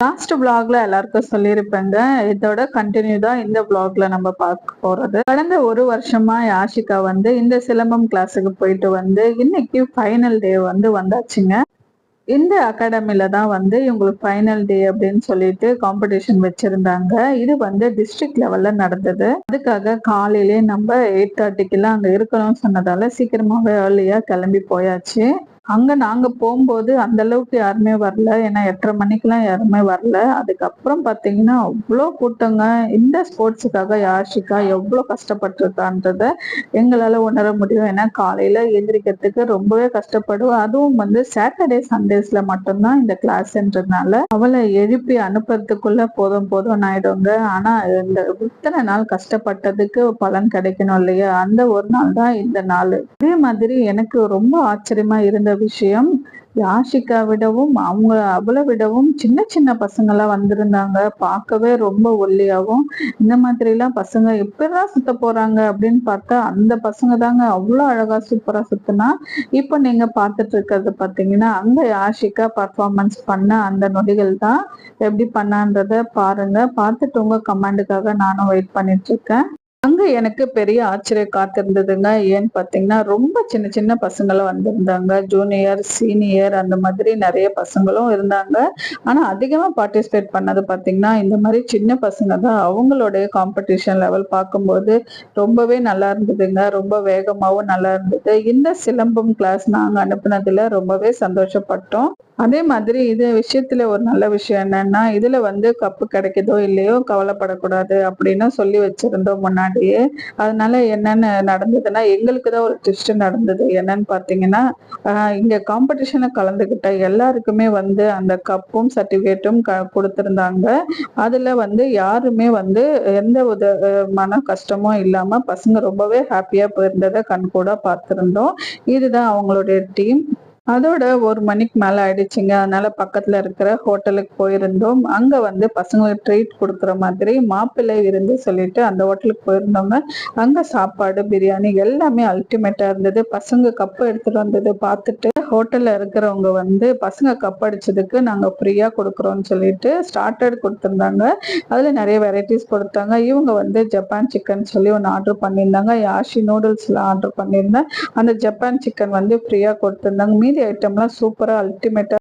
Last vlogல எல்லாருக்கும் சொல்லியிருப்பேங்க. இதோட கண்டினியூ தான் இந்த vlogல நம்ம பார்க்க போறது. கடந்த ஒரு வருஷமா யாஷிகா வந்து இந்த சிலம்பம் கிளாஸுக்கு போயிட்டு வந்து இன்னைக்கு ஃபைனல் டே வந்தாச்சுங்க. இந்த அகாடமில தான் வந்து இவங்களுக்கு ஃபைனல் டே அப்படின்னு சொல்லிட்டு காம்படிஷன் வச்சிருந்தாங்க. இது வந்து டிஸ்ட்ரிக்ட் லெவல்ல நடந்தது. அதுக்காக காலையிலே நம்ம 8:30க்கெல்லாம் அங்க இருக்கணும்னு சொன்னதால சீக்கிரமாவே ஏர்லியா கிளம்பி போயாச்சு. அங்க நாங்க போகும்போது அந்த அளவுக்கு யாருமே வரல. ஏன்னா 8:30 மணிக்கெல்லாம் யாருமே வரல. அதுக்கப்புறம் பார்த்தீங்கன்னா, அவ்ளோ கூட்டங்க. இந்த ஸ்போர்ட்ஸுக்காக யாஷிகா எவ்ளோ கஷ்டப்பட்டுருக்கான்றத எங்களால உணர முடியும். ஏன்னா காலையில எந்திரிக்கிறதுக்கு ரொம்பவே கஷ்டப்படுவா. அதுவும் வந்து சாட்டர்டே, சண்டேஸ்ல மட்டும் தான் இந்த கிளாஸ்ன்றதுனால, அவள எழுப்பி அனுப்புறதுக்குள்ள போதும் போதும்ன்னு ஆயிடுங்க. ஆனா இந்த இத்தனை நாள் கஷ்டப்பட்டதுக்கு பலன் கிடைக்கணும் இல்லையா? அந்த ஒரு நாள் தான் இந்த நாளு. அதே மாதிரி எனக்கு ரொம்ப ஆச்சரியமா இருந்த விஷயம், யாஷிகா விடவும் அவளை விடவும் சின்ன சின்ன பசங்களாம் வந்திருந்தாங்க. பார்க்கவே ரொம்ப ஒல்லியாவும், இந்த மாதிரி எல்லாம் பசங்க எப்படிதான் சுத்த போறாங்க அப்படின்னு பார்த்தா அந்த பசங்க தாங்க அவ்வளோ அழகா சூப்பரா சுத்துனா. இப்ப நீங்க பார்த்துட்டு இருக்கிறது பார்த்தீங்கன்னா, அங்க யாஷிகா பர்ஃபார்மன்ஸ் பண்ண அந்த நொடிகள் தான். எப்படி பண்ணான்றத பாருங்க. பார்த்துட்டு உங்க கமெண்டுக்காக நானும் வெயிட் பண்ணிட்டு இருக்கேன். அங்க எனக்கு பெரிய ஆச்சரியம் காத்திருந்ததுங்க. ஏன்னு பார்த்தீங்கன்னா, ரொம்ப சின்ன சின்ன பசங்களும் வந்திருந்தாங்க. ஜூனியர், சீனியர் அந்த மாதிரி நெறைய பசங்களும் இருந்தாங்க. ஆனா அதிகமா பார்ட்டிசிபேட் பண்ணது பார்த்தீங்கன்னா, இந்த மாரி சின்ன பசங்க தான். அவங்களுடைய காம்படிஷன் லெவல் பார்க்கும்போது ரொம்பவே நல்லா இருந்ததுங்க. ரொம்ப வேகமாவும் நல்லா இருந்தது. இந்த சிலம்பம் கிளாஸ் நாங்க அனுப்புனதுல ரொம்பவே சந்தோஷப்பட்டோம். அதே மாதிரி இது விஷயத்துல ஒரு நல்ல விஷயம் என்னன்னா, இதுல வந்து கப்பு கிடைக்குதோ இல்லையோ கவலைப்படக்கூடாது அப்படின்னு சொல்லி வச்சிருந்தோம் முன்னாடியே. அதனால என்னன்னு நடந்ததுன்னா, எங்களுக்கு தான் ஒரு ட்விஸ்ட் நடந்தது. என்னன்னு பார்த்தீங்கன்னா, இங்க காம்படிஷன்ல கலந்துக்கிட்ட எல்லாருக்குமே வந்து அந்த கப்பும் சர்டிஃபிகேட்டும் குடுத்திருந்தாங்க. அதுல வந்து யாருமே வந்து எந்த ஒரு மன கஷ்டமும் இல்லாம பசங்க ரொம்பவே ஹாப்பியா போயிருந்தத கண்கூடா பார்த்திருந்தோம். இதுதான் அவங்களுடைய டீம். அதோட 1 மணிக்கு மேல ஆயிடுச்சுங்க. அதனால பக்கத்துல இருக்கிற ஹோட்டலுக்கு போயிருந்தோம். அங்க வந்து பசங்களுக்கு ட்ரீட் குடுக்குற மாதிரி மாப்பிள்ளை விருந்து சொல்லிட்டு அந்த ஹோட்டலுக்கு போயிருந்தோங்க. அங்க சாப்பாடு, பிரியாணி எல்லாமே அல்டிமேட்டா இருந்தது. பசங்க கப் எடுத்துட்டு வந்தது பார்த்துட்டு ஹோட்டல்ல இருக்கிறவங்க வந்து பசங்க கப் அடிச்சதுக்கு நாங்க ஃப்ரீயா குடுக்குறோம்னு சொல்லிட்டு ஸ்டார்டர் குடுத்திருந்தாங்க. அதுல நிறைய வெரைட்டிஸ் கொடுத்தாங்க. இவங்க வந்து ஜப்பான் சிக்கன் சொல்லி ஒன்று ஆர்டர் பண்ணியிருந்தாங்க. யாஷி நூடுல்ஸ்ல ஆர்டர் பண்ணியிருந்தேன். அந்த ஜப்பான் சிக்கன் வந்து ஃப்ரீயா கொடுத்திருந்தாங்க. மீதி ஐட்டம்லாம் சூப்பரா அல்டிமேட்டா